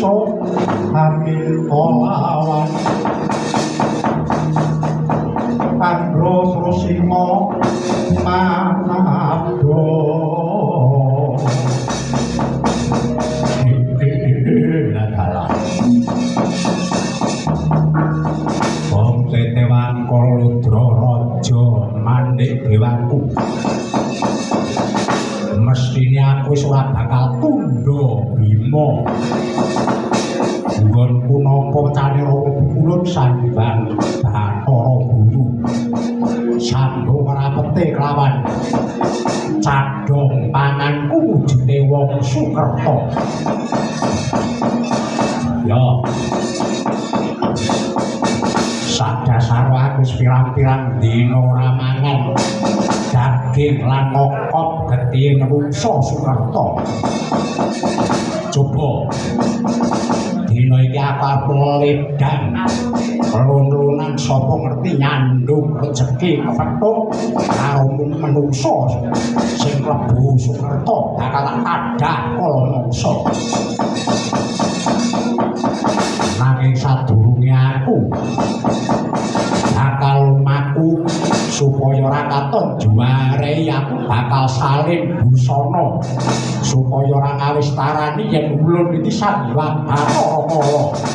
mangsa hamil olawan Pandra Prasima manado ladalah Om Tetewan Kaludra Raja Mandhik Dewaku mestine aku wis ora bakal tundha Bima nggonku napa cane Rama Bukulun sandhang Bathara Guru sambung rapete kelawan cadhong panganku wujude wong Sukerta ya sadasar aku pirang-pirang dina ora mangan daging lan ngokop getih nrungsa Sukerta coba dina iki aku ledang lun-lunan sapa ngerti nyandung rejeki kepethuk karo menungsa sing klebu Sukerta bakal tak kadah kala mangsa nanging sadurunge aku bakal maku supaya ora katon juare aku bakal salin busana supaya ora ngawistarani yen ulun iki sandiwang Bathara Kala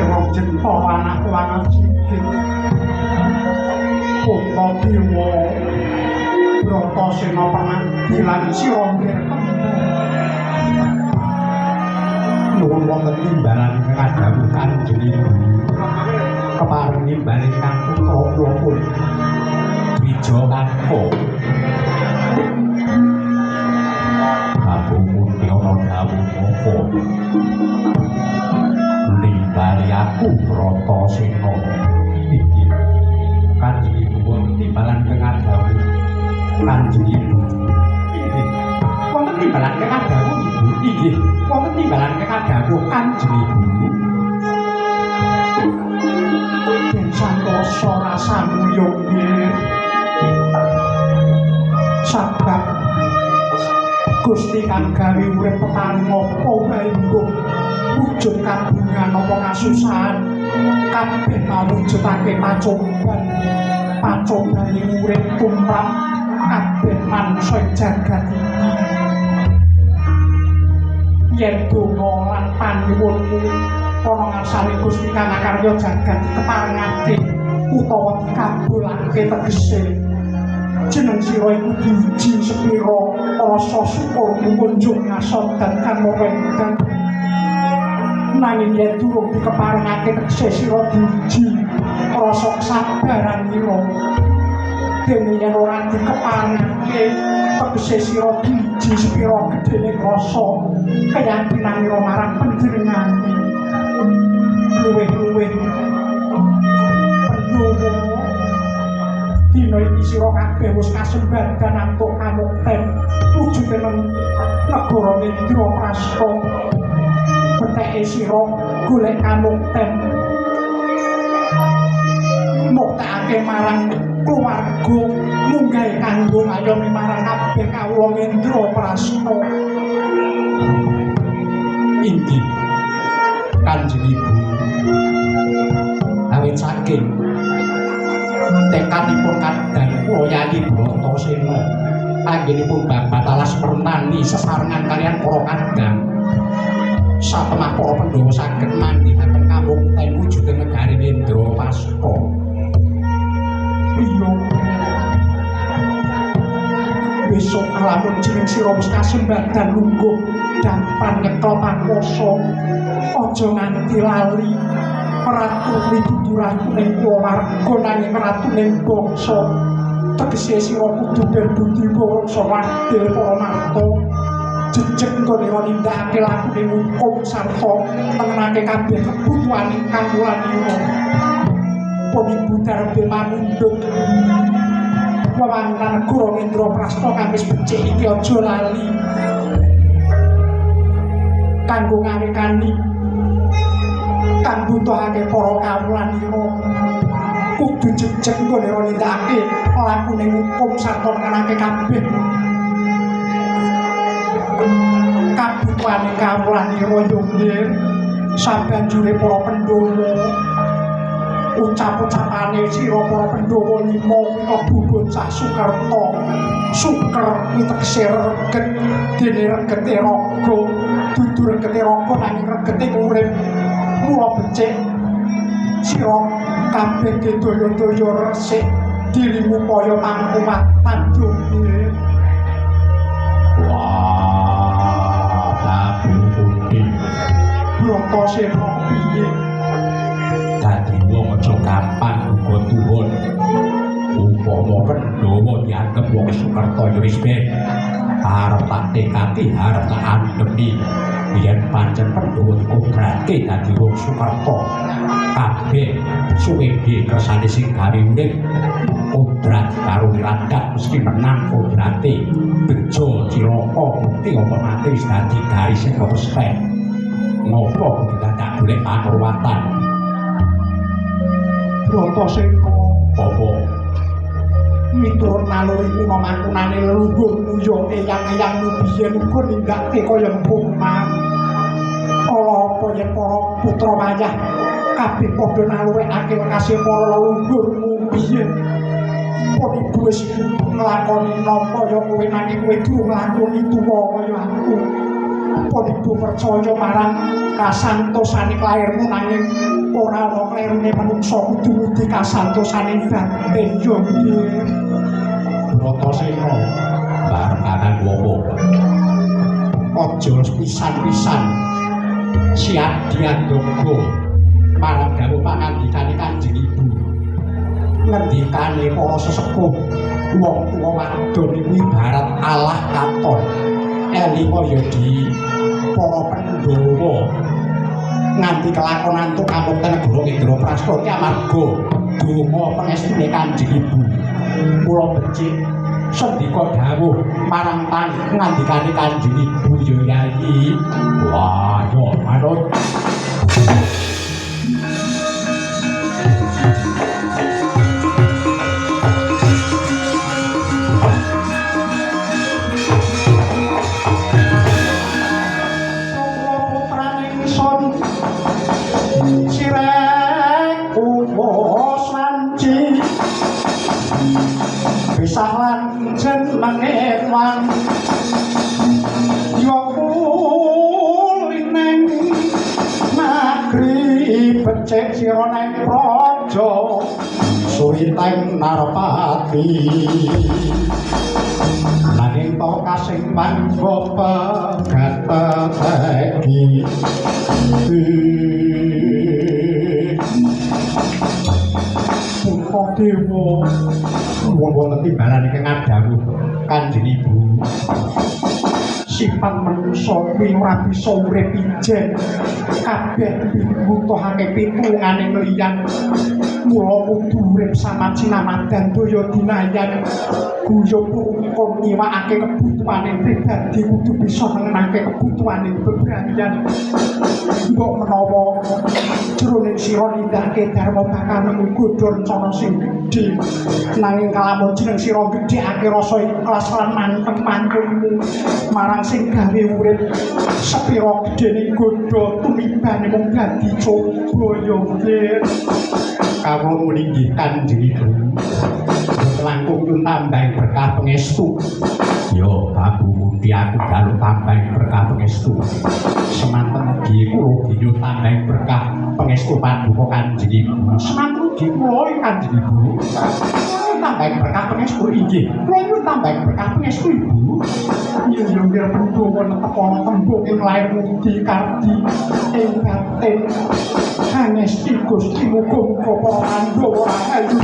wong jentol anak lanang sikit Putra Dewa Bratasena penampilan sira ngger nuwun wonten timbalan kadhawuh Kanjeng Ibu keparingi bali kang putra kula pun Wijayaka Kabupun ana dawuh apa Limbali aku Bratasena iki Kanjeng Ibu wonten timbalan kadhawuh Kanjeng Ibu wonten timbalan kadhawuh Ibu inggih wonten timbalan kadhawuh Kanjeng Ibu Den santosa rasamu yo nggih sabab Gusti kang gawe urip peparing apa wae mbuh wujud kabungan apa kasusahan kabeh mawujudake pacoban urip tumrap kabeh manungsa jagat iki yen donga lan panuwunmu ana ngasane Gusti kang karya jagat keparengake utawa dikabulake tegese jeneng sira iku diuji sepira rasa syukur kunjung ngasodan kang wendan nanging yen durung dikeparengake tegese sira diuji rasa kesabaran ira dene yen ora dikeparengake tegese sira diuji sepira gedene rasa keyakinan ira marang panjenengane luwih-luwih pendowo dina iki sira kabeh wis kasembadan antuk kamukten wujude nang negara Indra Prasta beteke sira golek kamukten muktekake marang keluarga munggahe kanggo ngayomi marang kabeh kawula Indra Prasta inggih Kanjeng Ibu awit saking tekadipun kadang kula Yayi Bratasena anggenipun babat alas mertani sesarengan kalian para kadang satemah para Pandhawa saged manggihaken kamukten wujude negari Indra Prasta iya besok lamun jeneng sira wis kasembadan lungguh dampan nyekel pakuwasa aja nganti lali ratu mituratu ning warga nanging ratu ning bangsa tegese sira kudu berbudi bangsa wadil para marta jejeg nggone nindakake lakune hukum sarta nengenake kabeh kebutuhan ingkang wulanira pun ibu darbe manundut wewangunan negara Indra Prasta kang wis becik iki aja lali kanggo ngawekani kang butuhake para kawulanira kudu jejeg nggone nindakake lakune hukum sarta nengenake kabeh kabutuhane kawulanira yo nggih sabanjure para Pandhawa ucap-ucapane sira para Pandhawa 5 menika bocah Sukerta Suker tegese reget dene regete raga dudu regete raga nanging regete urip mula becik sira kabeh daya-daya resik dirimu kaya pangkuwatan yo nggih wah kabeh Bratasena piye dadi wong aja gampang uga turun upama Pandhawa dianggep wong Sukerta ya wis ben arep tak tekati arep tak andhemi yen pancen Pandhawa dikodrake dadi wong Sukerta kabeh suwede kersane sing gawe urip kodrat karo radak mesti menang kodrate bejo cilaka bukti apa mati wis dadi garis sing kepestek ngopo kudu tak golek panurwatan Bratasena apa miturut naluri kuna mangkunane leluhurmu yo eyang-eyangmu biyen uga nindakke kaya empuk mang kala apa yen para putra wayah kabeh padha nalurekake kasih para leluhurmu biyen pun ibu wis nglakoni napa ya kowe nanging kowe durung nglakoni tuwa kaya aku Poniku percaya marang kasantosane lairmu nanging ora ana klerune manungsa kudu ngudi kasantosane batin yo nggih. Bratasena bareng kanan wowo. Aja pisan-pisan siap diandonggo marang dawuh pangandikane Kanjeng Ibu. Ngendikane para sesepuh wong tuwa wadon iku ibarat Allah katon. Elinga ya di para Pandhawa nganti kelakonan tuk kamunten negara Indra Prastaya amarga donga pangestune Kanjeng Ibu. Kula becik sendika dawuh marang ngandikane Kanjeng Ibu ya Yayi. Wah, yo manut. Salan jenenge wan yo kulineng negeri becik sira neng praja suwiteng narpati nanging to kasing mangga pegateki dewa wong-wong timbalan iki ngadhawuh Kanjeng Ibu sifat manungsa kuwi ora bisa urip ijen kabeh dibutuhake pitulungane liyan mula kudu urip samajinamadan daya dinayan guyu rukun niwakake kebutuhane pribadi kudu bisa mengenake kebutuhane bebranian mbok menawa jroning sira nindakake dharma bakal nemu godhon rencana sing gedhe nanging kalamun jeneng sira gedhekake rasa ikhlas lan mantep mantunmu marang sing gawe urip sepira gedene godho tumibane mung dadi coba yo nggih kawula mulinggih Kanjeng Ibu langkung nyuwun tambahi berkah pangestu yo babu muti aku dalu tambahi berkah pangestu semanten mugi kula nyuwun tambahi berkah pangestu paduka Kanjeng Ibu semanten mugi kula Kanjeng Ibu tambahi berkah pangestu inggih kula nyuwun tambahi berkah pangestu Ibu yen yo ngira pendhawa netepana tembung ing lair mugi kardi ing batin Angesti Gusti muga-muga para Pandhawa rahayu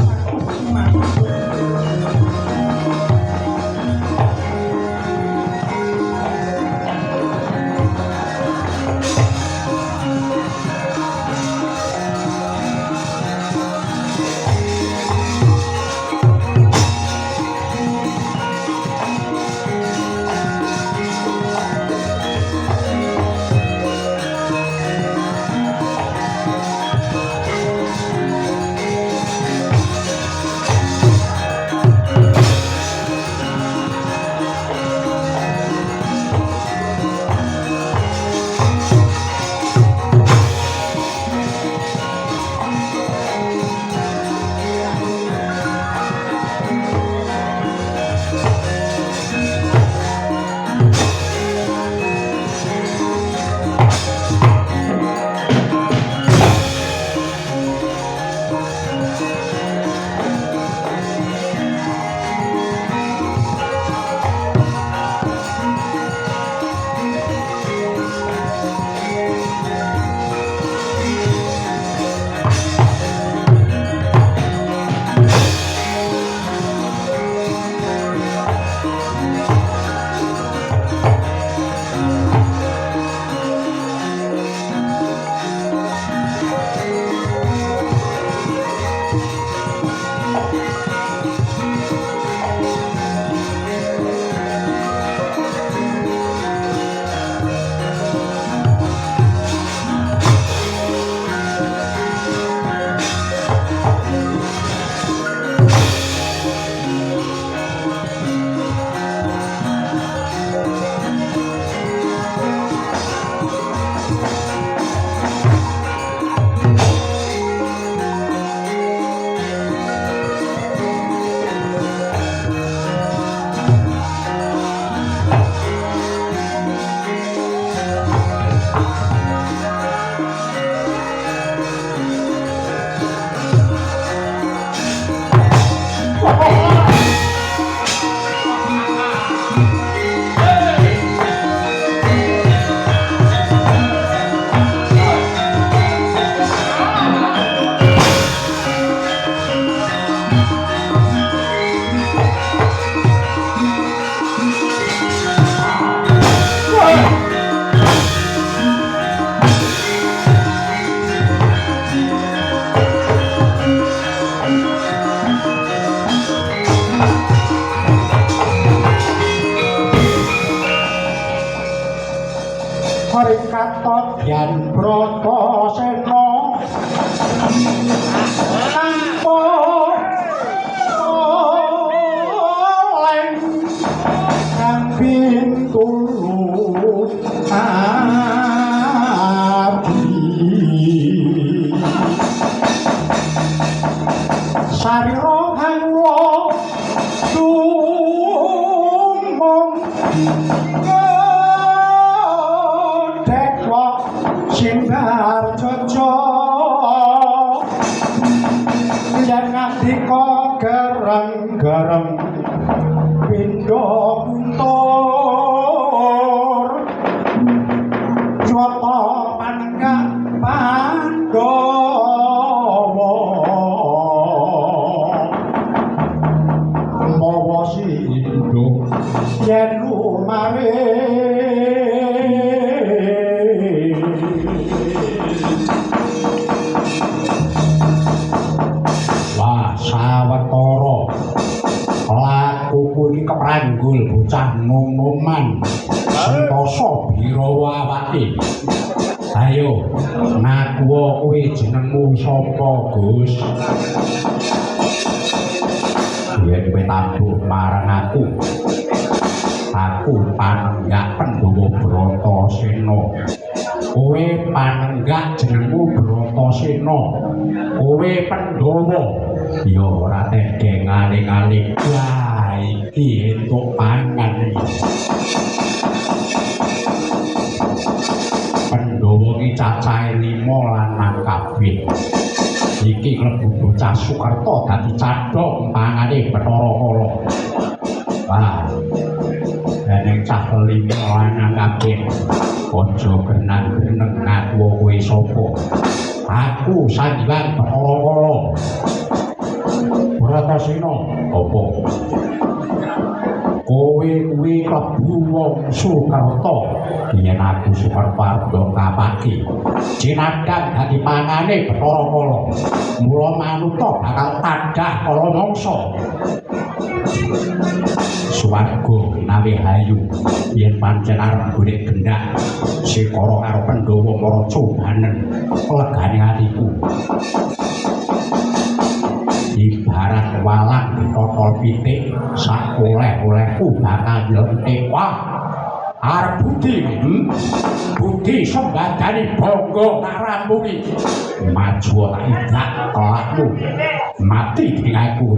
hari katot yen Bratasena tanpa oleh kang pintulu abdi sarira hangwa tumong dekwa sindar jojo yen ngandika gereng-gereng pindha kuntur Jwata panenggak Pandhawa mawa sindha yen lumaring wah sawetara lakuku iki kepranggul bocah nom-noman sentosa birawa awake ayo ngaku kowe jenengmu sapa Gus yen kowe tabuh marang aku Panenggak Pandhawa Bratasena kowe panenggak jenengmu Bratasena kowe Pandhawa ya ora tedhe ngaling-aling wah iki entuk pangan Pandhawa iki cacahe 5 lanang kabeh iki klebu bocah Sukerta dadi cadhok pangane Bathara Kala wah dening cah 5 lanang kabeh aja genang-geneng ngaku kowe sapa aku Sanjang Bathara Kala Bratasena apa kowe kuwi klebu wong Sukerta yen aku Sukerta kapake jinadang dadi pangane Bathara Kala mula manuta bakal tandhah kala mangsa swarga nawi hayu yen pancen arep golek gendang sekara karo Pandhawa para cobanen legane atiku ibarat walang ditotol pitik sak oleh-olehku bakal nyentik wah arep budi sembadani bangga tak rampungi maju tak idak kelakmu mati dening aku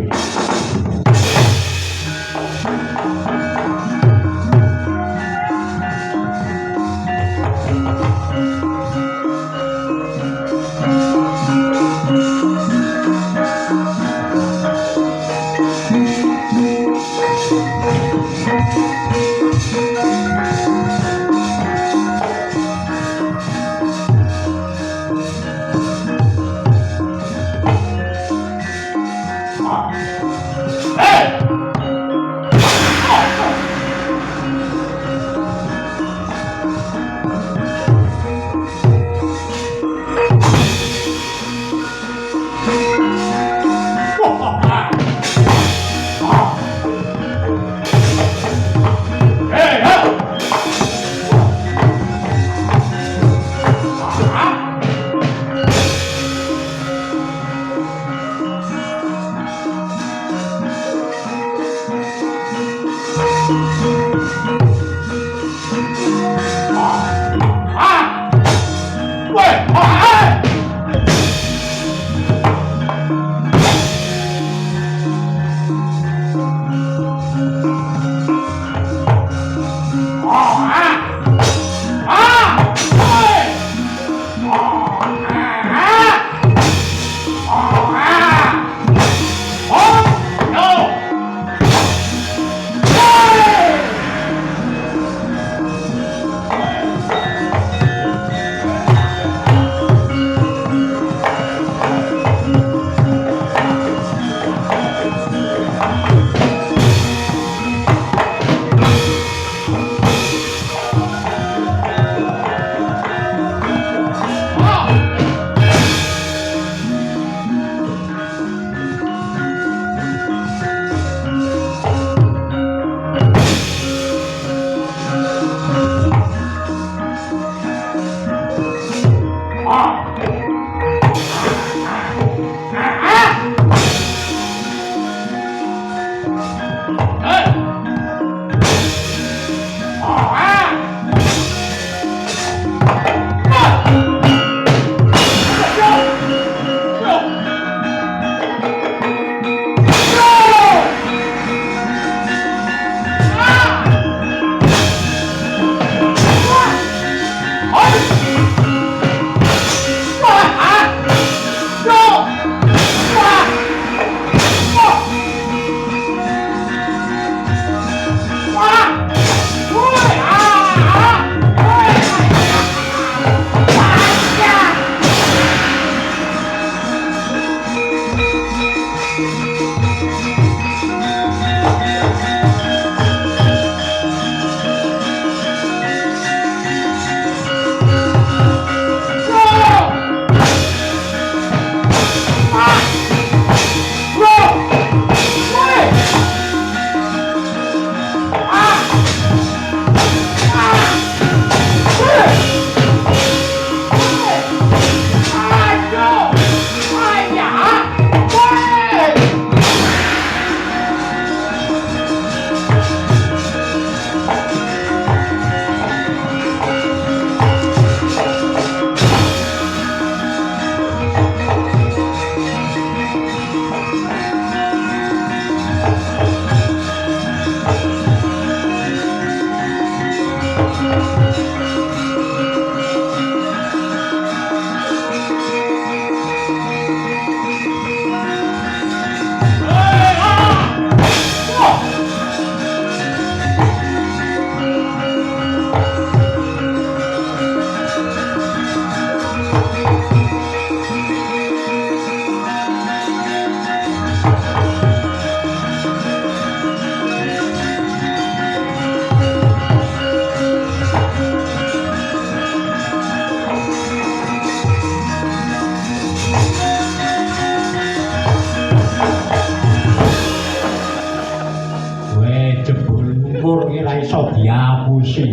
Resi.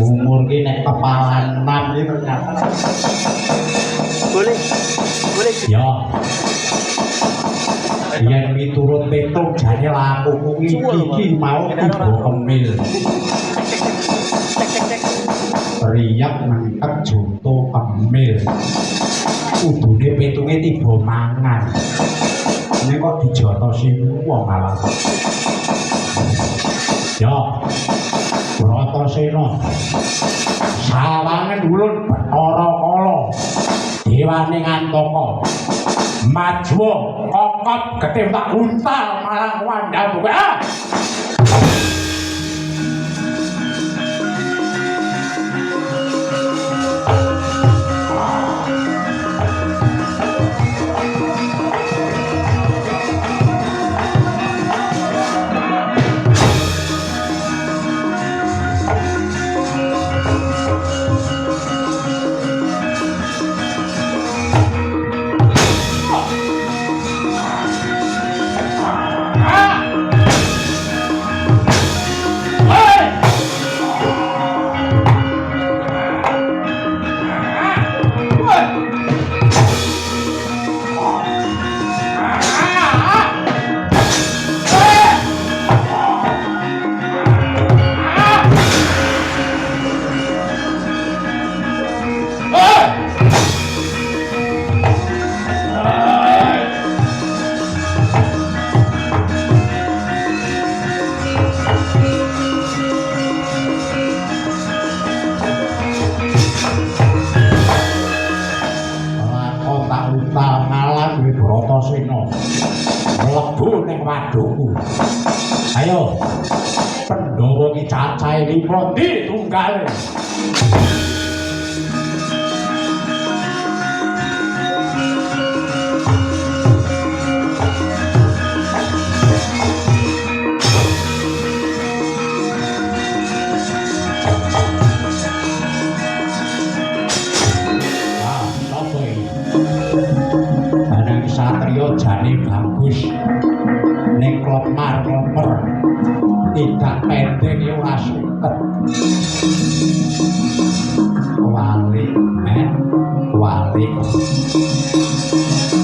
Umur ki nek kepalan 6 iki ternyata. Boleh. Ya. Yen miturut petung jane lakuku iki mau tiba kemil. Riyak nangkep junto kemil. Udune petunge tiba mangan. Ini kok dijotosi wong malah. Ya. Bratasena. Sawangen ulun Bathara Kala. Dewane Ngantaka. Maju kokop getih tak untal malang wandhamu. Ah! Mlebu ning wadukku. Ayo. Pandhawa ki cacahe 5 ndi tunggale. Satrio jane bagus ning klemar-klemer tidak pendek ya ora suket wali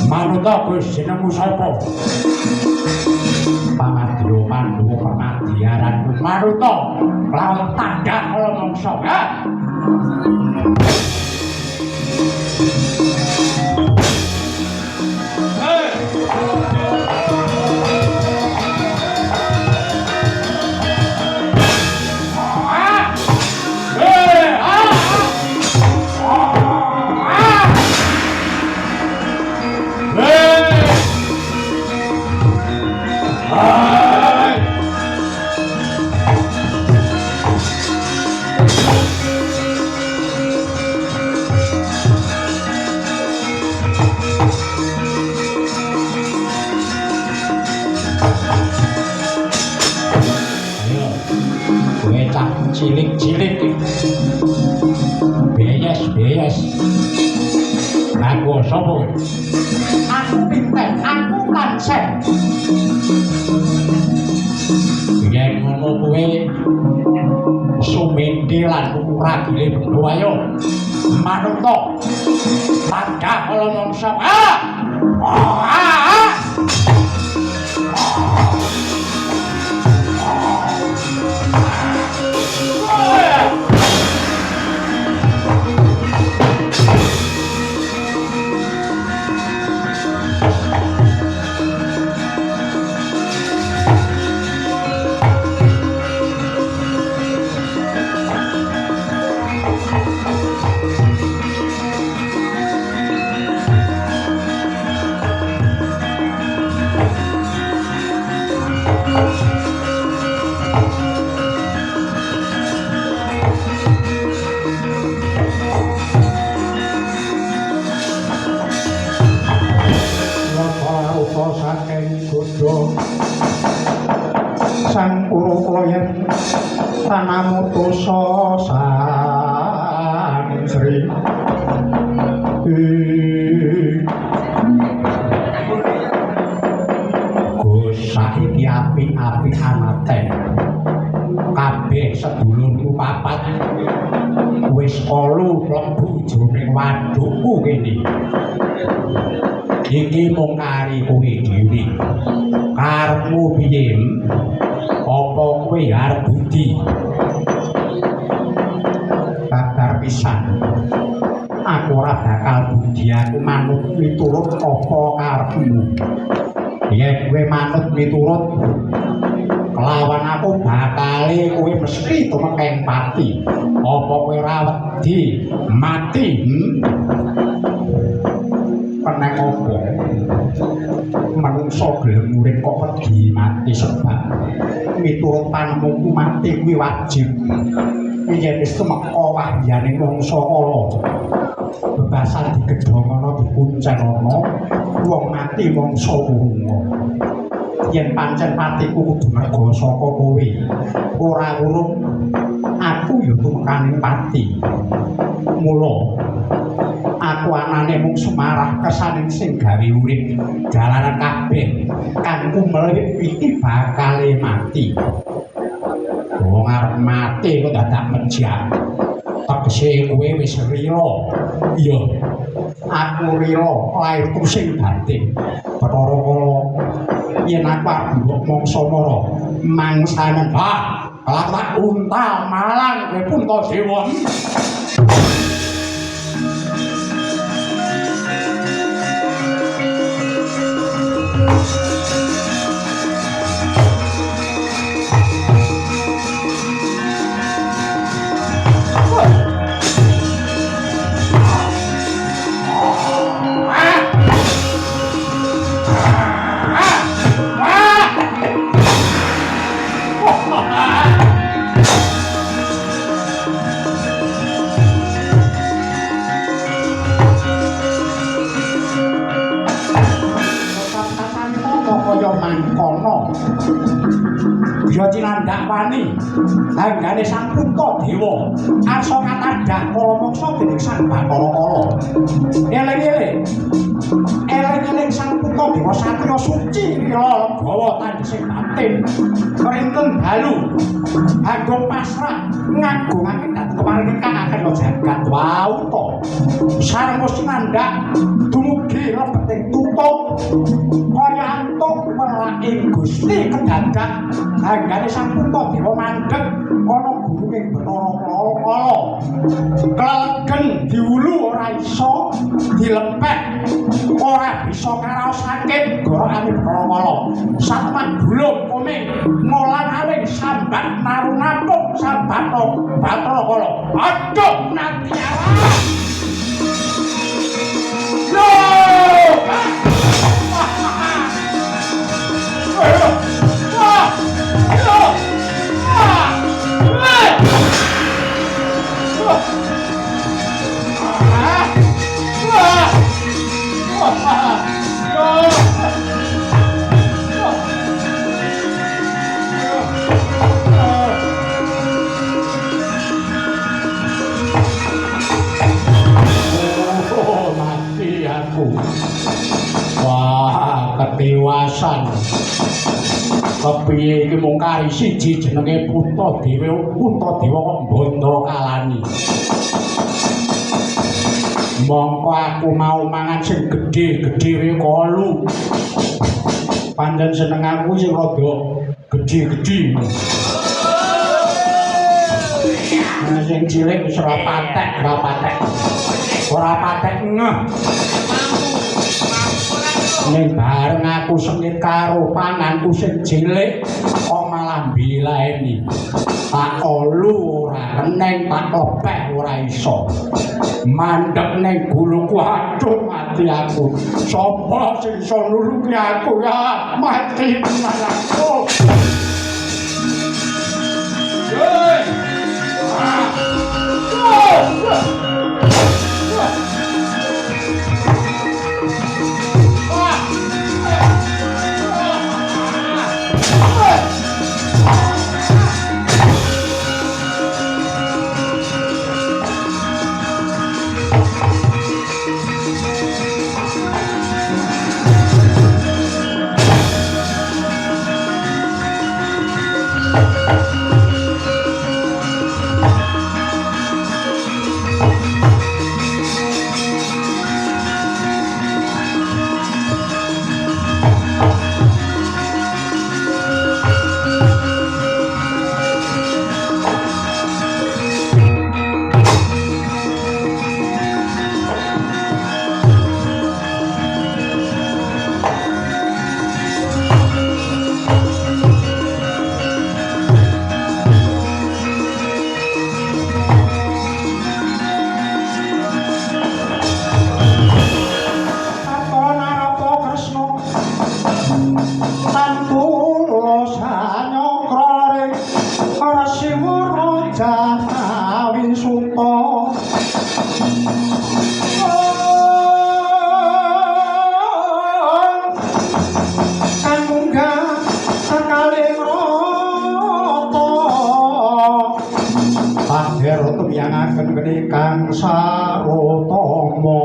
manuta Gus jenengmu sapa Pamadya Pandhawa Permadiaranku manuta lawan tandang kala mangsa ha cilik-cilik beyes aku sapa aku pinten aku kancen yen ngono kowe sumende lan ragile bendho ayo manungsa tangga kala mangsa sang kuro kloyen Pranamutusa sang Sri Gus sakiti kabeh sedulurku papat wis kalu mlebu jroning wadukku kene. Iki mung kari kowe dhewe. Karepmu piye? Apa kowe arep budi? Babar pisan. Aku ora bakal budi, aku manut miturut apa karepmu. Yen kowe manut miturut kelawan aku bakale kowe mesti tumekeng pati. Apa kowe ora wedi mati? Peneng apa? Manungsa gelem urip kok wedi mati sebab miturut panemuku mati kuwi wajib. Yen wis tumeka wahyaning mangsa kala. Bebasan digedhongono dikuncengono, wong mati mangsa urunga. Yen pancen patiku kudu merga saka kowe ora urung aku ya tumekaning pati. Mula aku anane mung semarah kesaning sing gawe urip jalanan kabeh kang kumelip iki bakale mati. Wong arep mati kok dadak menjak. Tegese kowe wis rila. Iya. Aku rila lairku sing batin. Bathara kala yen aku arep mangsa mara mangsanen kelak unta malang kowe Puntadewa. Ya cinandak wani anggane Sang Puntadewa arsa katandhak kala mangsa dening Sang Bathara Kala. Eling-eling Sang Puntadewa satriya suci rila gawa tandhing batin printen dalu agung pasrah ngagungake dhateng kemaring kakaken jagat wauta sareng sinandak dumugi lebeting tutuk kaya antuk welaking Gusti kedadak anggane Sang Puntadewa mandheg ana gurunging Bathara Kala. Klegen diulu ora iso dilepek, ora bisa karaosake gorokane Bathara Kala. Sateman bulung koming ngolang aling sambat narunapuk sambat Bathara Kala. Aduh nanti awak. Yo! Wah, kedewasan. Kepiye iki mung kari siji jenenge Puntadewa kok bondo kalani. Mongko aku mau mangan sing gedhe-gedhe kolu. Pancen seneng aku sing rada gedhe-gedhe. Nah, sing cilik wis ora patek. Ora patek ngeh. Ning bareng aku sengit karo panganku sing cilik kok malah bilaeni. Tak olu ora keneng, tak lepek ora iso. Mandek ning guluku aduh mati aku. Sapa sing iso nulungi aku ya? Mati tenan aku. Hei! Raja Wisutta kang munggah kalih rata Panjer tumiyangaken geni kang sarotama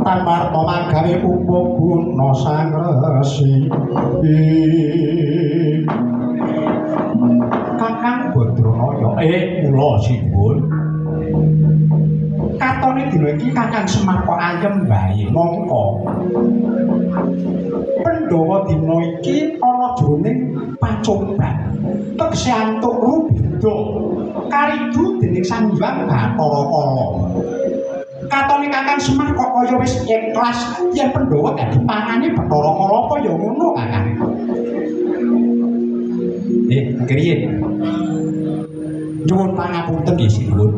tan marta magawe pupuk guna sang resi Kakang Badranaya mula simbol katone dina iki Kakang Semar kok ayem bae mongko Pandhawa dina iki ana jroning pacumban tegese antuk rubeda karidu dening Sang Hyang Bathara Kala katone Kakang Semar kok kaya wis ikhlas yen Pandhawa dadi panane Bathara Kala apa ya ngono Kakang Kriyen nyuwun pangapunten nggih sinuwun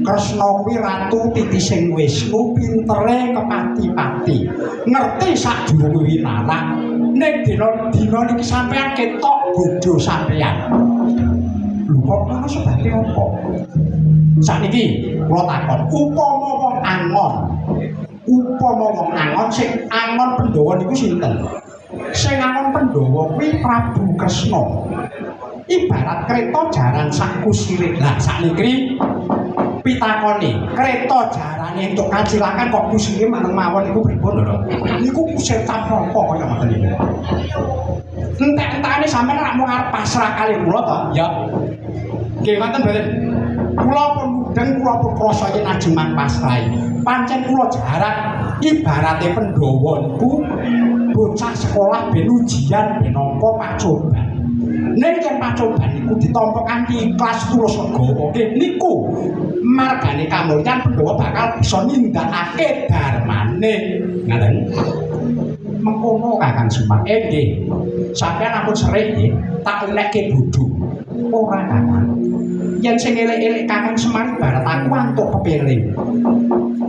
Kresna kuwi ratu titising Wisnu pintere kepati-pati ngerti sadurunge winarak ning dina niki sampeyan ketok bodho sampeyan lho kok ngono sebate apa sakniki kula takon upama wong angon sing angon Pandhawa niku sinten sing angon Pandhawa kuwi Prabu Kresna ibarat kereta jaran sak kusirik lah sakniki pitakone kereta jarane entuk kacilakan kok kusire maneng mawon niku pripun lho niku kusir apa kaya ngoten niku entek-entekane sampeyan rak mung arep pasrah kalih kula to ya nggih ngoten mboten kula pun mudeng kula pun krasa yen ajeng pasrahi pancen kula jarak ibarate Pandhawa niku bocah sekolah ben ujian ben nampa pacoban nek yen pacoban niku ditampa kanthi ikhlas tulus legawa niku margane kamulyan Pandhawa bakal bisa nindakake dharmane ngaten mengkono Kakang Semar nggih sampeyan ampun sering nggih tak lekke bodho ora Kakang yen sing elek-elek Kakang Semar ibarat aku antuk kepiring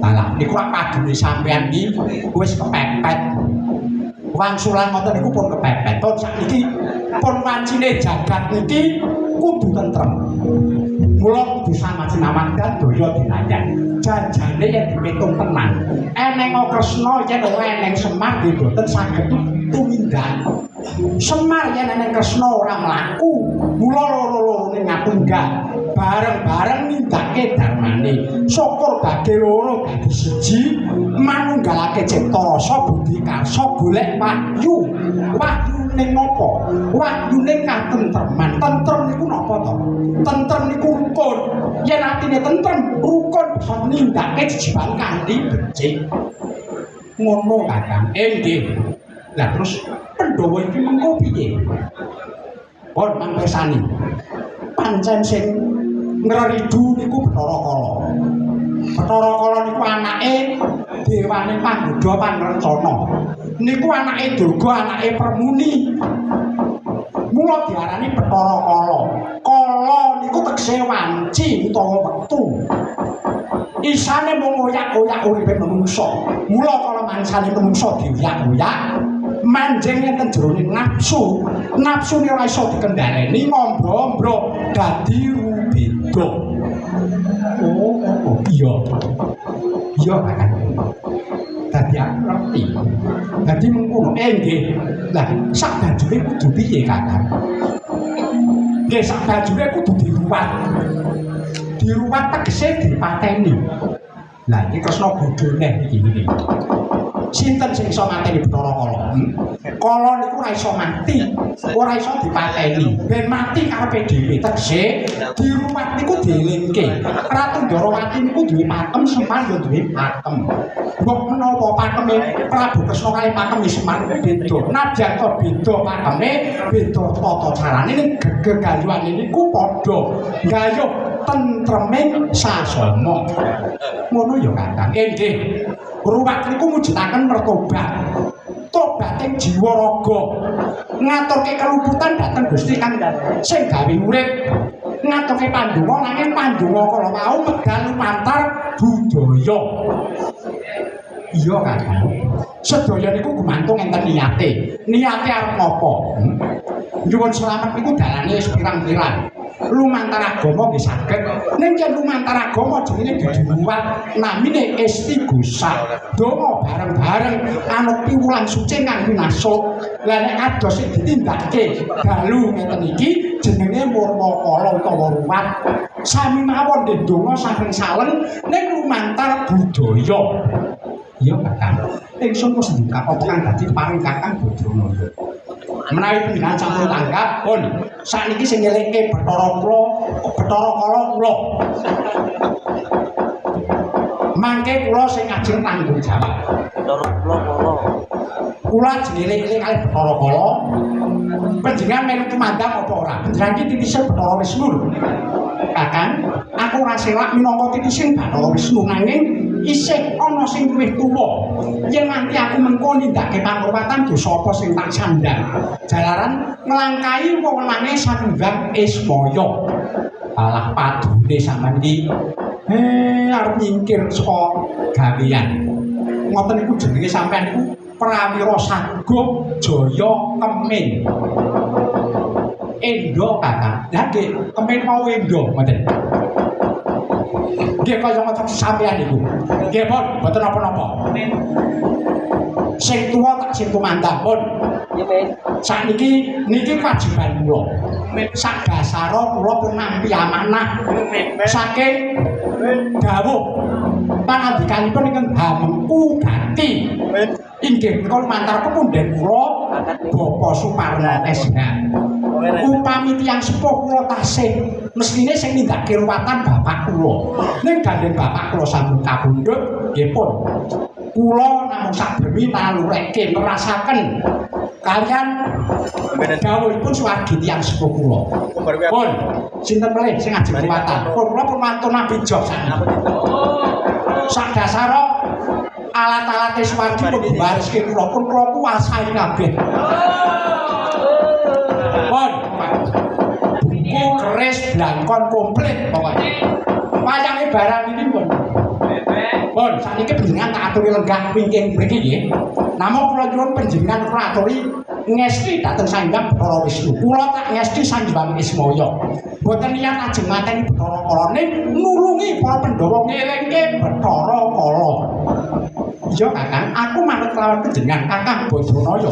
alah niku padune sampeyan iki wis kepepet wangsulan ngoten niku pun kepepet to sakniki pun wancine jagat niki kudu tentrem mula kudu samajinawan dan daya dinayan jajane yen dipitung tenan eneng Kresna yen ora eneng Semar nggih boten saged tumindak Semar yen eneng Kresna ora mlaku mula loro-lorone ngatunggal bareng-bareng nindakake dharmane syukur bage loro dadi siji manunggalake cipta rasa budi karsa golek wahyu ning napa wahyune katentreman tentrem niku napa to tentrem niku rukun yen atine tentrem rukun bisa nindakake jejiban kanthi becik ngono Kakang nggih lah terus Pandhawa iki mengko piye pun mangkesani pancen sing ngreridu niku Bathara Kala niku anake dewane Panggoda Panrencana niku anake Durga anake Permuni mula diarani Bathara Kala kala niku tegese wanci utawa wektu isane mung oyak-oyak uripe manungsa mula kala mangsane manungsa dioyak-oyak manjing enten jroning nafsu nafsune ora iso dikendhaleni ngombro-ombro dadi rubeda oh iya Kakang dadi aku ngerti dadi mengkono nggih lah sak bajune kudu piye Kakang nggih sak bajune kudu diruwat tegese dipateni lah iki Kresna bodho neh iki sinten sing iso mateni Bathara Kala kala niku ora iso mati ora iso dipateni ben mati karepe dhewe tegese diruwat niku dielingke Ratu Ndarawati niku duwe pakem Semar yo duwe pakem mbok menapa pakeme Prabu Kresna kali pakeme Semar beda nadyan to beda pakeme beda tata carane ning gegayuhane niku padha gayuh tentreme sasana ngono ya Kakang nggih ruwat niku mujudaken mertobat tobating jiwa raga ngaturke keluputan dhateng Gusti Kang sing gawe urip ngaturke pandonga nanging pandonga kala wau medal lumantar budaya iya Kakang sedaya niku gumantung enten niate arep napa nyuwun slamet iku dalane wis pirang-pirang. Lumantar agama nggih saged. Ning yen lumantar agama jenenge diduwat namine Istighosa. Donga bareng-bareng anut piwulan suci kang winasuk. Lah nek kados sing ditindakake dalu ngeten iki jenenge murmakala utawa ruwat. Sami mawon nggih donga saking saleng ning lumantar budaya. Iya Kakang. Ingsun wis ndukak apa kang dadi paring Kakang Badranaya. Menawi panjenengan sampun tanggap, pun sakniki sing nyeleke Bathara Kala kula. Mangke kula sing ajeng tanggung jawab. Bathara kula. Kula jenenge kalih Bathara Kala. Panjenengan melu tumandang apa ora? Panjenengan iki titising Bathara Wisnu lho. Kakang, aku ora selak minangka titising Bathara Wisnu nanging isih ana sing luwih tuwa. Yen nganti aku mengko nindakake pangruwatan dosa apa sing tak sandang. Jalaran nglangkahi wewenange Satunggang Ismaya. Alah padune sampeyan iki arep nyingkir saka gawean. Ngoten iku jenenge sampeyan iku Prawira Sagup Jaya Kemin. Endo Kakang. Lah nggih, Kemin mau endo ngoten. Nggih kaya ngoten sampeyan iku. Nggih pun mboten napa-napa. Sing tuwa tak sing tumandang pun. Nggih, Men. Sakniki niki kewajiban kula. Sak dasara kula pun nampi amanah saking dawuh pangandikanipun ingkang Hamengku Gati. Inggih menika lumantar pepunden kula Bapak Suparna Esna. Upami tiyang sepuh kula tasih mestine sing nindakake ruwatan bapak kula. Ning gandeng bapak kula sampun kapundhut, nggih pun. Kula namung sabremi nalureke nerasaken kalian dawuhipun suwargi tiyang sepuh kula. Pun sinten melih sing ajeng ruwatan? Pun kula pemantun Nabi Job sakniki. Sak dasara alat-alat suwargi pun diwariske kula pun kula kuasai kabeh. Pun buku keris blangkon komplit pokoknya. Wayange barang ini pun. Pun sakniki panjenengan tak aturi lenggah wingking mriki nggih. Namung kula nyuwun panjenengan kula aturi ngesti dhateng Sanghyang Bathara Wisnu. Kula tak ngesti Sanghyang Ismaya. Boten niat ajeng mateni Bathara Kala ning nulungi para Pandhawa ngelingke Bathara Kala. Iya Kakang, aku manut kelawan panjenengan Kakang Badranaya.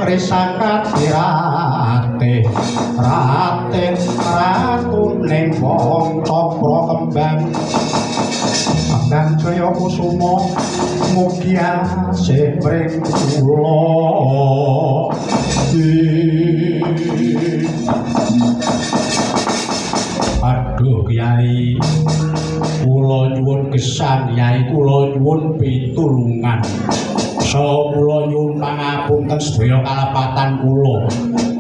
Risaka dirate raten ratuning wong cakra kembang kembang jaya kusuma mugi asih mring kula. Aduh Kyai, kula nyuwun gesang Kyai, kula nyuwun pitulungan. So kula nyuwun pangapunten sedaya kalapatan kula.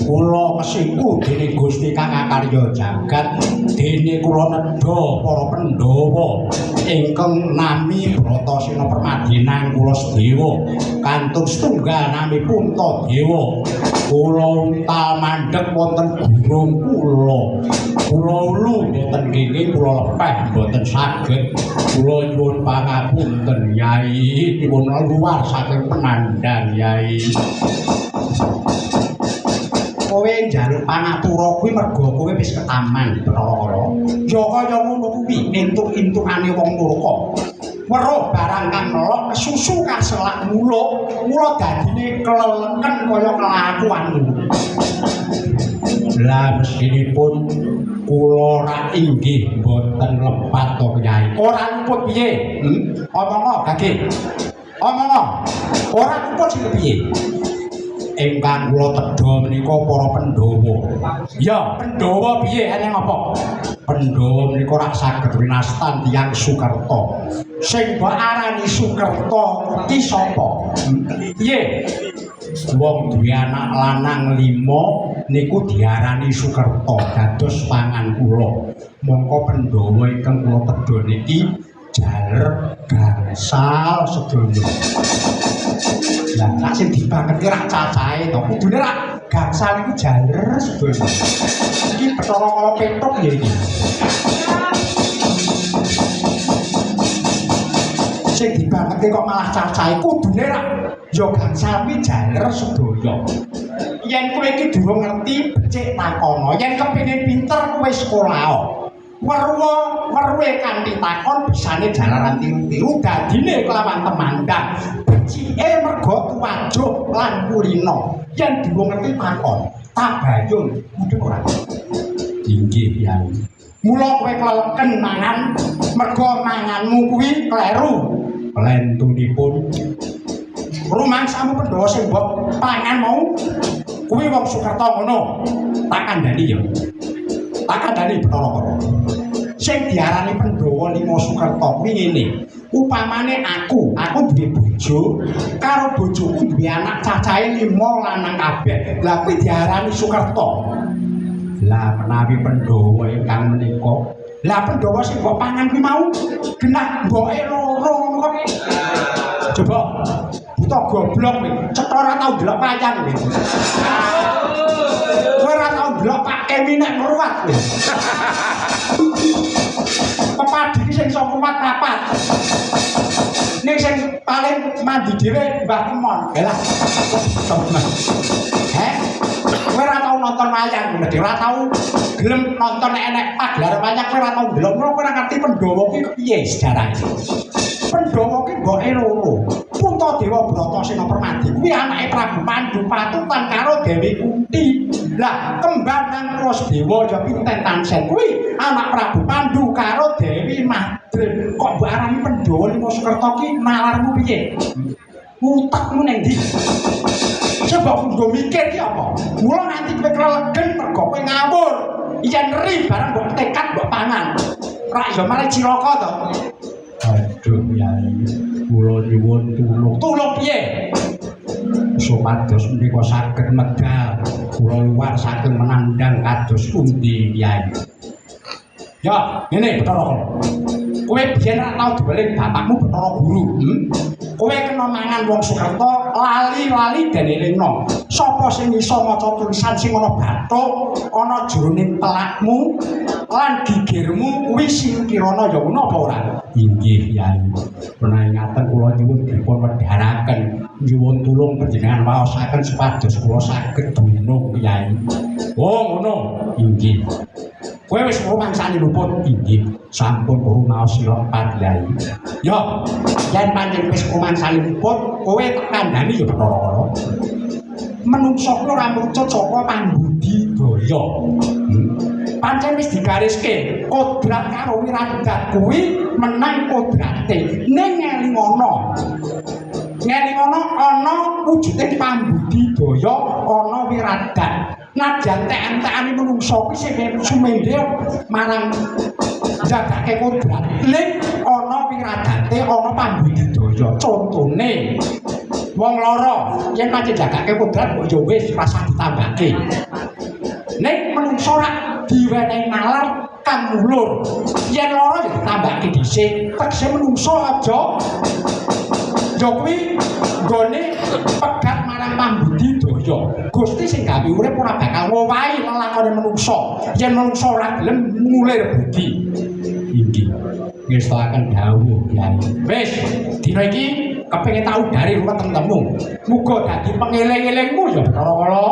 Kula kesingku dening Gusti Kang Akarya Jagat, dene kula nedha para Pandhawa ingkang nami Bratasena Permadinang kula sedewa kantun setunggal nami Puntadewa. Kula untal mandheg wonten gurung kula. Kula ulu mboten kene kula lepeh mboten saged. Kula nyuwun pangapunten Yai, nyuwun luar saking penandang Yai. Kowe njaluk pangapura kuwi mergo kowe wis ketaman Bathara. Ya kaya ngono kuwi entuk-entukane wong murka. Weruh barang kang melok kesusu kaselak muluk, mula dadine keleleken kaya kelakuanmu. Lah mesinipun Kula ra inggih boten lepat to Kyai. Ora luput piye? Omong Gage. Omong. Ora luput sing piye? Ingkang kula tedha menika para Pandhawa. Ya, Pandhawa piye eneng apa? Pandhawa menika rak saged winastan tiyang Sukerta. Sing mbok arani Sukerta iki sapa? Piye? Wong duwe anak lanang 5 niku diarani Sukerta dados pangan kula. Mongko Pandhawa ingkang kula tedha niki jaler gangsal sedaya. Lah nek sing dibangeti rak cacahe to kudune rak gangsal iku jaler sedaya. Iki Bathara Kala Petruk ya iki. Sing dibangeti kok malah cacahe kudune rak ya gangsal kuwi jaler sedaya. Yen kowe iki durung ngerti becik takono, yen kepengin pinter kowe sekolah. Weruhe kanthi takon bisane jalaran tiru-tiru dadine kelawan temandang. Becike mergo tuwajuh lan kulino. Yen durung ngerti takon, tabayun kudu ora. Inggih Kyai. Mula kowe keleken mangan mergo manganmu kuwi kleru. Lentunipun rumangsamu Pandhawa sing mbok pangan mau kuwi wong Sukerta ngono. Tak kandhani ya. Tak kandhani Bathara Kala. Sing diarani Pandhawa 5 Sukerta kuwi ngene. Upamane aku duwe bojo, karo bojoku duwe anak cacahe 5 lanang kabeh. Lah kuwi diarani Sukerta. Lah menawi Pandhawa ingkang menika, lah Pandhawa sing mbok pangan kuwi mau genah mboke loro kok. Coba buta goblok kowe, cetha ora tau delok wayang kowe. Kowe ora tau delok Pak Kemi nek meruat kowe. Pepadi iki sing iso kuat papat. Ning sing paling mandi dhewe Mbah Kemon. Lah. Kowe ora tau nonton wayang, ora tau gelem nonton nek enek pagelaran wayang kowe ora tau delok. Kowe ora ngerti Pandhawa ki piye sejarahe. Pandhawa ki mboke loro. Puntadewa Bratasena Permadi kuwi anake Prabu Pandhu patutan karo Dewi Kunti. Lah kembar nang Krasdewa ya Pinten Tansen kuwi anak Prabu Pandhu karo Dewi Madrim. Kok mbok arani Pandhawa 5 Sukerta ki nalarmu piye? Utekmu ning ndi? Coba nggo mikir ki apa? Mula nganti kowe kelegen mergo kowe ngawur. Yen ri barang mbok tekad mbok pangan. Rak ya mari cilaka to. Aduh Yai, kula nyuwun tulung. Tulung piye? Supados menika saged medal, kula luwar saking menandang kados pundi Yai. Ya, ngene Bathara Kala. Kowe biyen ora tau diweling bapakmu Bathara Guru. Kowe kena mangan wong Sukerta lali-lali den elingno. Sapa sing iso maca tulisan sing ana bathuk, ana jroning telakmu lan gigirmu kuwi sing kirana ya ngono apa ora? Inggih Yai. Menawi ngaten kula nyuwun dipun wedharaken nyuwun tulung panjenengan waosaken supados kula saged dunung Yai. Oh ngono. Inggih. Kowe wis rumangsane luput inggih sampun rumaos sira pat Yai. Ya, yen pancen wis rumangsane luput, kowe tak kandhani ya Bathara Kala. Menungso kuwi ora mucut saka pambudidaya. Pancen wis digariske kodrat karo wiradat kuwi menang kodrate ning ngelingono. Ngelingono ana wujude pambudidaya, ana wiradat. Najan entek-entekane menungso kuwi sing sumendhe marang jagake kodrat. Ning ana wiradate, ana pambudidaya. Contone wong lara yen pancen jagake kodrat kok ya wis rasa ditambahke. Nek menungso rak diwenehi nalar kang mulur. Yen lara ya ditambahke dhisik. Tegese menungso aja ya kuwi nggone pegat marang pambudidaya. Gusti sing gawe urip ora bakal ngowahi lelakone menungso. Yen menungso ora gelem ngulir budi. Inggih. Ngestakaken dawuh Kyai. Wis, dina iki kepengin tau dari wetengmu. Muga dadi pengeling-elingmu ya Bathara Kala.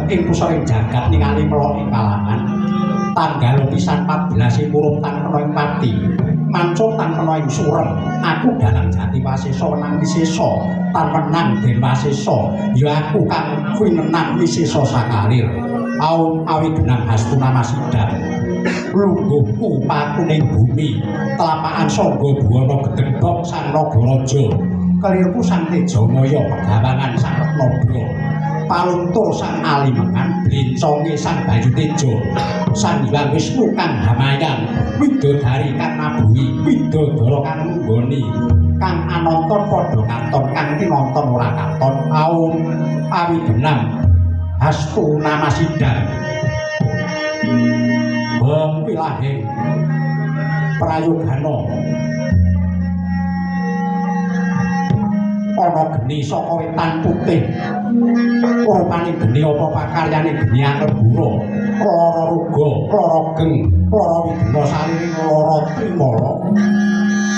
ing pusaring jagat ningali melok ing kalangan tanggal pisan 14 Murup tan kena ing pati mancung tan kena ing surem aku dalang jati wasesa wenang wisesa tan menang den wasesa ya aku kang winenang wisesa sakalir awi genang hastuna masidhan lungguhku pakuning bumi telapakan sangga buwana gedhebok sang nagaraja kelirku sang Tejamaya pegawangan sang Retnabra paluntur sang Alimengan blinconge sang Bayu Teja sang Hyang Wisnu kang Hamayan widodari kang nabuhi widodara kang nunggoni kang anonton padha katon kang tinonton ora katon awi genang hastuna masidhan wilahe prayogana ana geni saka wetan putih rupane geni apa pakaryane geni Anglebura lara ruga lara geng lara widena saliring lara trimala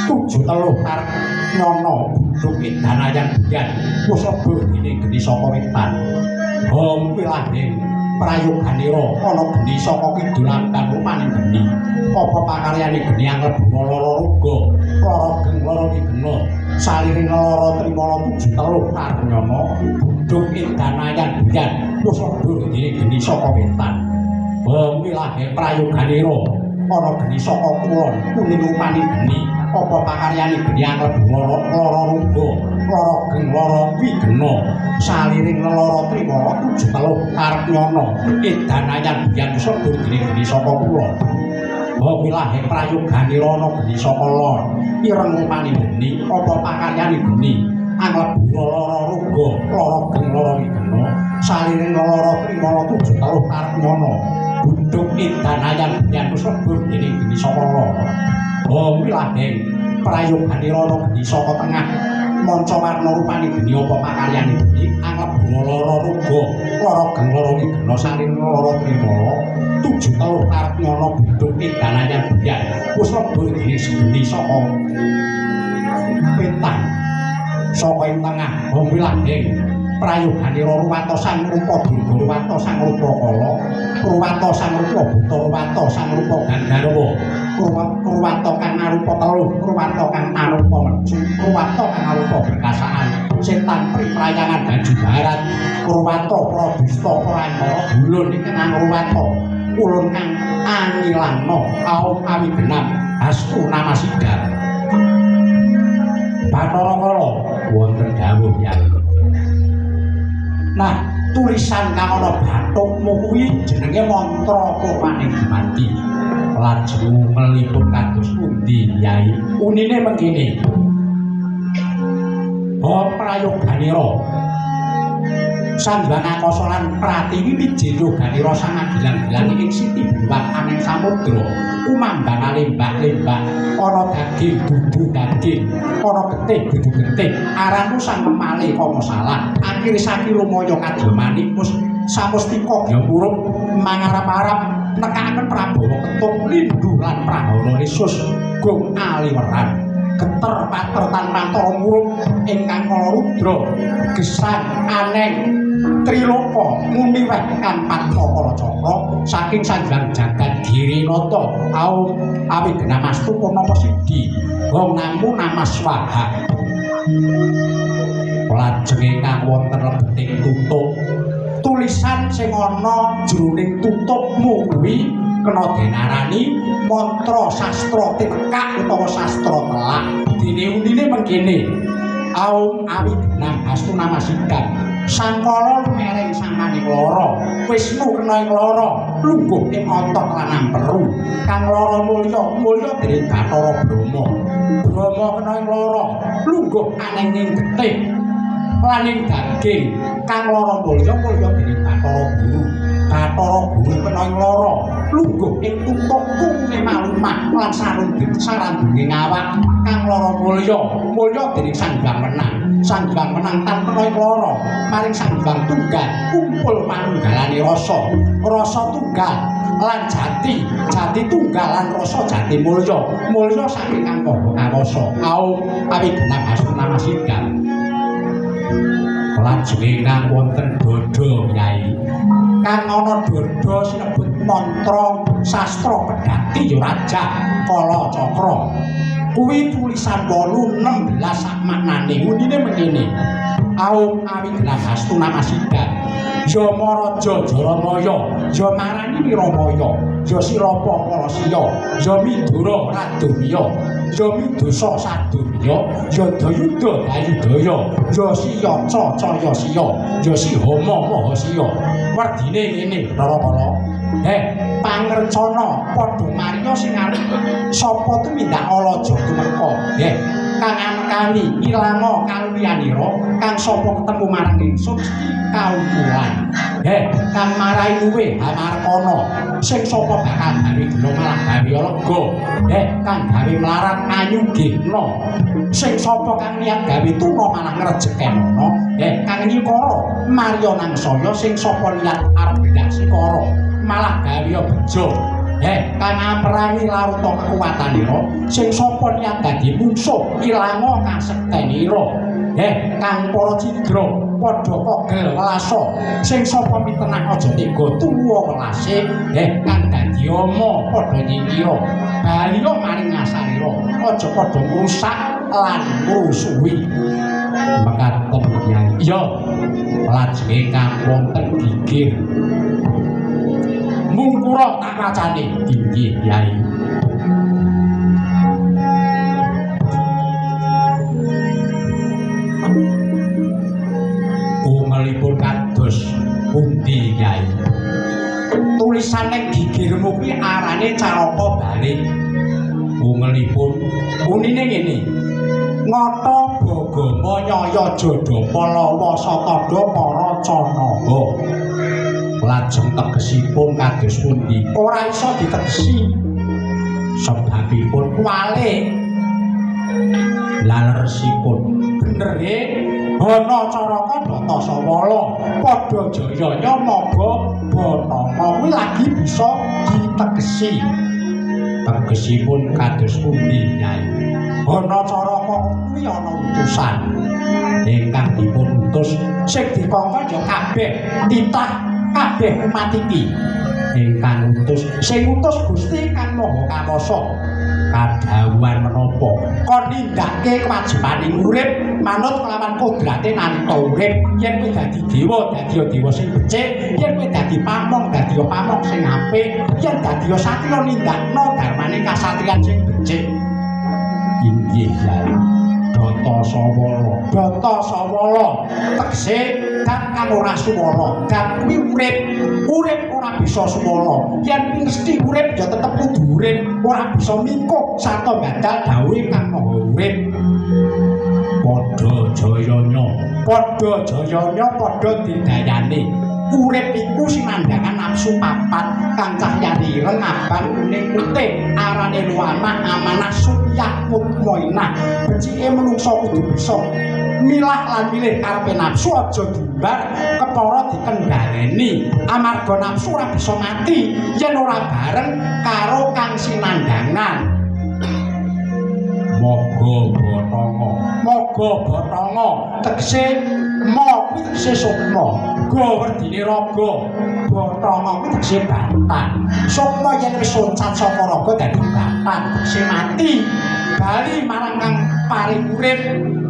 7 teluh tarik nyono budhuk edanayan buyan kusaba geni saka wetan wilahe prayoganira ana geni saka kidul ambang rupane geni apa pakaryane geni Anglebura lara ruga lara geng lara widena saliring lara trimala 7 teluh tarnyana budhuk edanayan buyan kusaba geni saka wetan wilahe prayoganira ana geni saka kulon kuning rupane geni apa pakaryane geni Anglebura lara ruga lara geng lara widena saliring lara trimala 7 teluh tarnyana edanayan buyan kusaba geni saka kulon wilahe prayoganira ana geni saka lor ireng rupane geni apa pakaryane geni Anglebura lara ruga lara geng lara widena saliring lara trimala 7 teluh tarnyana budhuk edanayan buyan kusaba geni saka lor wilahe prayoganira ana geni saka tengah manca warna rupane geni apa pakaryane geni Anglebura lara ruga lara geng lara widena saliring lara trimala 7 teluh tarnyana budhuk edanayan buyan kusaba geni saka wetan saka ing tengah wilahe prayoganira ruwata sang rupa durga ruwata sang rupa kala ruwata sang rupa buta ruwata sang rupa gandharwa ruwata kang arupa telu ruwata kang arupa meju ruwata kang arupa berkasaan setan priprayangan baju barat ruwata pradusta prangara bulun kang ruwata ulun kang angilangna awi genap hastuna masidhan Bathara Kala wonten dawuh Hyang. Nah, tulisan kang ana bathukmu kuwi jenenge mantra Kurwaning Gumanti. Lajeng meliput kados pundi Yai? Unine mengkene. Prayoganira Sandhang Akasa lan Pratiwi Wijeyoganira sang agilang-gilang ing siti buwat aning samudra umambang lembah-lembah ana daging dudu daging ana getih dudu getih aranmu sang memale kama salah akhir saki lumaya kadhelmani mus samustika ya murup mangarap-arap nekaken Prabawa ketuk lindu lan prahara Yesus gong aliweran geter pater tan pantara murup ingkang kala rudra gesang aneng Triloka muni weh kan Patrapara Cakra saking Sanghyang Jagat Girinata awi genamastu Purnama Sidi wong namu Namaswaha lajeng ingkang wonten lebeting tutup tulisan sing ana jroning tutupmu kuwi kena denarani mantra sastra tekak utawa sastra telak dene unine mengkene awi genang hastuna masidhan Sangkala lumereng sangane lara Wisnu kena ing lara lungguh ing otot lan amperu kang lara mulya dening Bathara Brahma Brahma kena ing lara lungguh aneng ing getih lan ing daging kang lara mulya dening Bathara Guru Bathara Guru kena ing lara lungguh ing tutuk kune malumah lan sarandunge awak kang lara mulya dening Sanghyang Menang tan kena ing lara maring Sanghyang Tunggal kumpul panunggalane rasa tunggal lan jati tunggal lan rasa jati mulya saking kang kawasa awi genap hastuna masidhan lajeng ingkang wonten bodho Nyai kang ana durda sinebut mantra sastra pedhati ya raja kala cakra kuwi tulisan 8 16 sak maknane unine mengene aum awi gelang astu namasida Yama Raja Jaramaya ya marani Niramaya ya Sirapa Palasiya ya Midura Radurya ya Midosa Sadurya ya Dayuda Dayudaya ya Siyaca Cayasiya ya Sihama Mahasiya werdine ngene Bathara pangrencana padha marya sing arep sapa tumindak alaja tumeka kang ankani ilanga kalyanira kang sapa ketemu marang ingsun kaukulan kang marai luwe amarkana sing sapa bakal gawe gelo malah gawe lega kang gawe melarat anyugihna sing sapa kang niat gawe tuna malah ngrejekena kang nyikara marya nang saya sing sapa niat arep ndhasikara malah gawe bejo kang amrangi laruta kekuwatanira sing sapa niat dadi mungsuh ilanga kasektenira kang para cidra padha kogel welasa sing sapa mitenah aja tega tuwa welase kang dadi ama padha nyingkira baliya maring ngasarira aja padha ngrusak lan ngrusuhi mekaten Kyai iya lajenge kang wonten gigir mungkura tak wacane inggih Kyai umelipun kados pundi Kyai tulisane gigirmu kuwi arane caraka balik umelipun unine ngene ngata bagama nyaya jada palawa satada para canaka lajeng tegesipun kados pundi ora iso ditegesi sebabipun wale laleresipun bener ana caraka Data Sawala padha jayanya maga Batama kuwi lagi bisa ditegesi tegesipun kados pundi Nyai ana caraka kuwi ana utusan ingkang dipun utus sing dikongkon ya kabeh titah kabeh umat iki ingkang utus sing utus Gusti Kang Maha Kawasa kadhawuhan menapa kon nindakake kewajibaning urip manut kelawan kodrate nalika urip yen kowe dadi dewa sing becik yen kowe dadi pamong sing apik yen dadi satriya nindakno dharmane kasatriyan sing becik inggih Kyai Data Sawala tegese dan kang ora suwala dan kuwi urip ora bisa suwala yen mesti urip ya tetep kudu urip ora bisa mingkuk sarta badal dawuhe Kang Maha Urip padha jayanya padha didayane urip iku sinandhangan nafsu papat kang cahyane ireng abang kuning putih arane luwana amanah suya mutmainah becike menungsa kudu bisa milah lan milih karepe nafsu aja diumbar kepara dikendhaleni amarga nafsu ora bisa mati yen ora bareng karo kang sinandhangan moga batanga tegese mo kuwi tegese sukma go werdine raga batanga kuwi tegese bantan sukma yen wis loncat saka raga dadi bantan tegese mati bali marang kang paring urip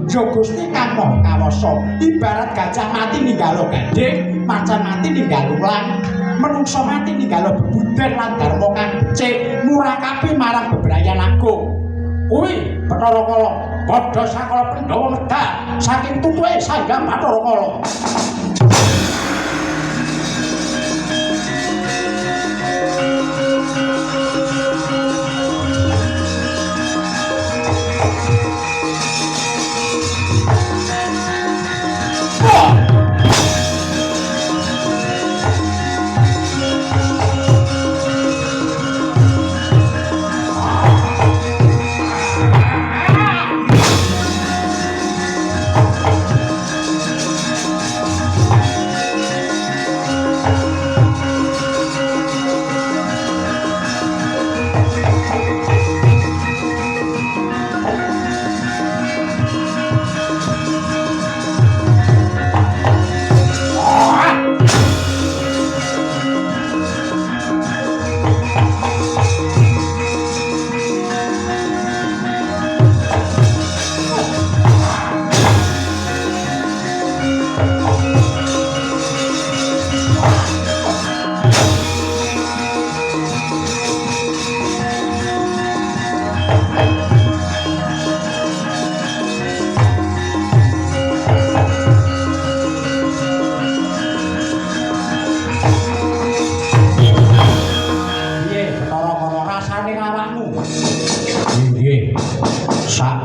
ya Gusti Kang Maha Kawasa ibarat gajah mati ninggalo gandeng macan mati ninggalo ulang menungso mati ninggalo bebuden lan dharma kang becik murakapi marang bebrayan agung kuwi Bathara Kala padha sakala Pandhawa medal saking tutuke Sanghyang Bathara Kala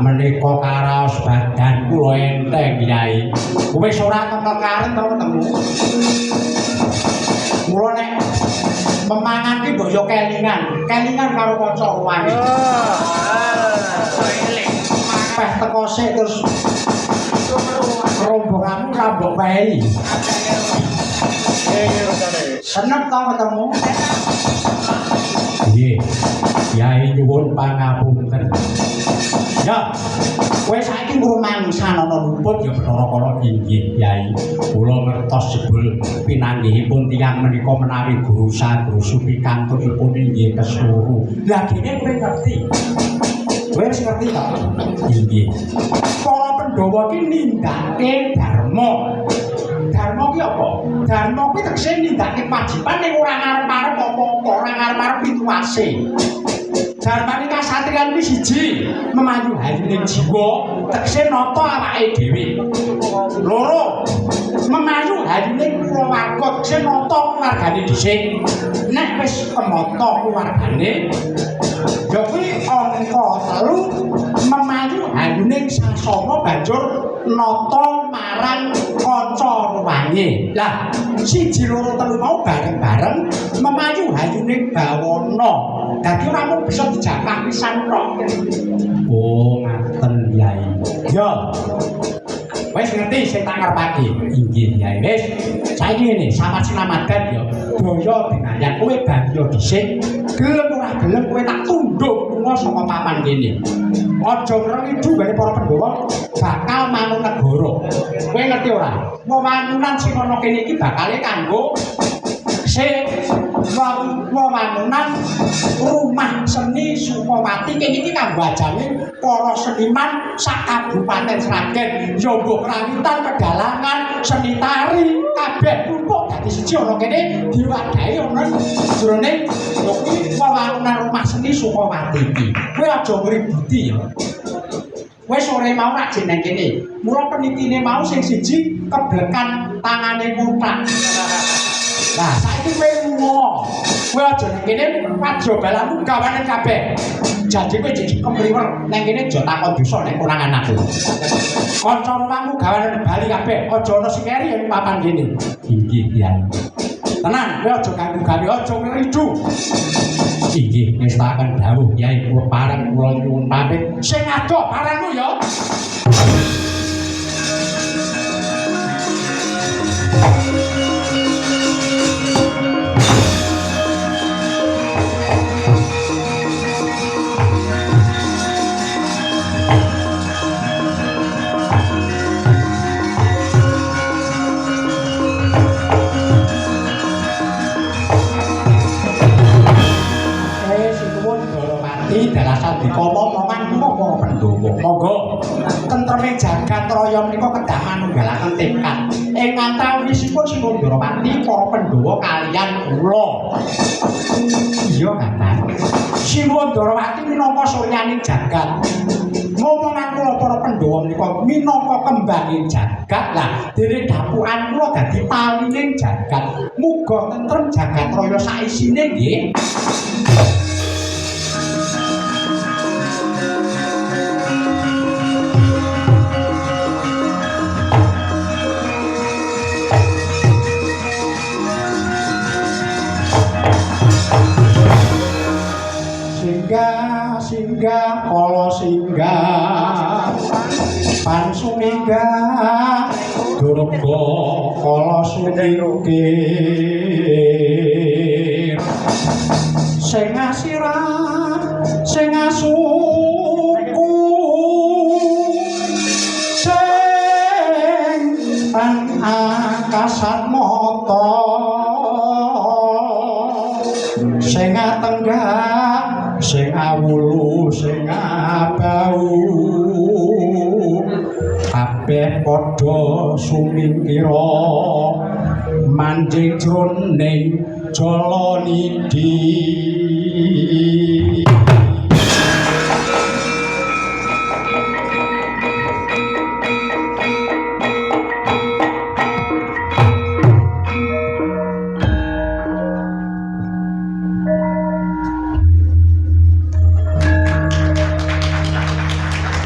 Menika karaos badan kula enteng Kyai. Wis ora kepekaran to ketemu. Mula nek memangan ki mbok yo kelingan, kelingan karo kanca wae. Peh teko sik terus rombonganmu ra mbok wehi. Seneng to ketemu. Nggih. Kyai nyuwun pangapunten. Ya, kowe saiki mung mangsan ana luput ya Bathara Kala inggih Kyai. Kula ngertos jebul pinanggihipun tiyang menika menawi guru sadrusu pikantukipun inggih kesuhu. Lah dene kowe ngerti. Kowe wis ngerti ta? Inggih. Para Pandhawa ki nindakake dharma. Dharma ki apa? Dharma kuwi tegese nindakake kewajiban ning ora ngarep-arep apa-apa, ora ngarep-arep pituwase. Dharmane kasatriyan kuwi siji, memayu hayuning jiwa, tegese nata awake dhewe. Loro, memayu hayuning kulawarga, tegese nata keluargane dhisik. Nek wis kemata keluargane, ya kuwi angka 3, memayu hayuning sasana banjur nata marang kanca ruwange. Lah, 1, 2, 3 mau bareng-bareng memayu hayuning bawana. Dadi ora mung bisa dijangkah pisan tok. Oh, ngaten Kyai. Ya. Wis ngerti sing tak ngarepake. Inggih Kyai. Wis. Saiki ngene, selamat-selamadan ya. Daya binayan kowe banyo dhisik. Gelem ora gelem kowe tak tunduk lunga saka papan kene. Aja ngrewidu bane para Pandhawa bakal manut negara. Kowe ngerti ora? Wewangunan sing ana kene iki bakale kanggo sing wewangunan rumah seni Sukawati kene iki kanggo ajane para seniman sak Kabupaten Sragen, ya mbok krawitan, pedalangan, seni tari, kabeh kumpul dadi siji ana kene diwadahi ana jroning kuwi wewangunan rumah seni Sukawati iki. Kowe aja ngributi ya. Wis sore mau rak jeneng kene. Mula penitine mau sing siji keblekan tangane mutak. Nah, saiki kowe lunga. Kowe aja ning kene aja balamu gawane kabeh. Janji kowe jek kemliwer ning kene aja takon dosa nek kurang anakku. Kanca rumahmu gawane bali kabeh, aja ana sing keri ing papan kene. Inggih, Kyai. Tenang, kowe aja ganggu gawe, aja ngridu. Inggih, ngestaken dawuh Kyai kula pareng kula nyuwun pamit. Sing adoh parengmu ya. Dalasan dikala momongan para Pandhawa. Monggo tentreme jagat raya menika kedah manunggalaken tekad. Ing antawisipun Sri Ndrawati para Pandhawa kaliyan kula. Iya, Kakang. Sri Ndrawati minangka suryaning jagat. Momongan kula para Pandhawa menika minangka kembanging jagat. Lah, dene dapukan kula dadi talining jagat. Muga tentrem jagat raya sak isine nggih. Singgah kala singgah pan suminggah durga kala sumingkir sing asirah sing asuku sing pan akasat mata sing tenggah sing awulu sing abau kabeh padha sumingkira manjing jroning jala nidi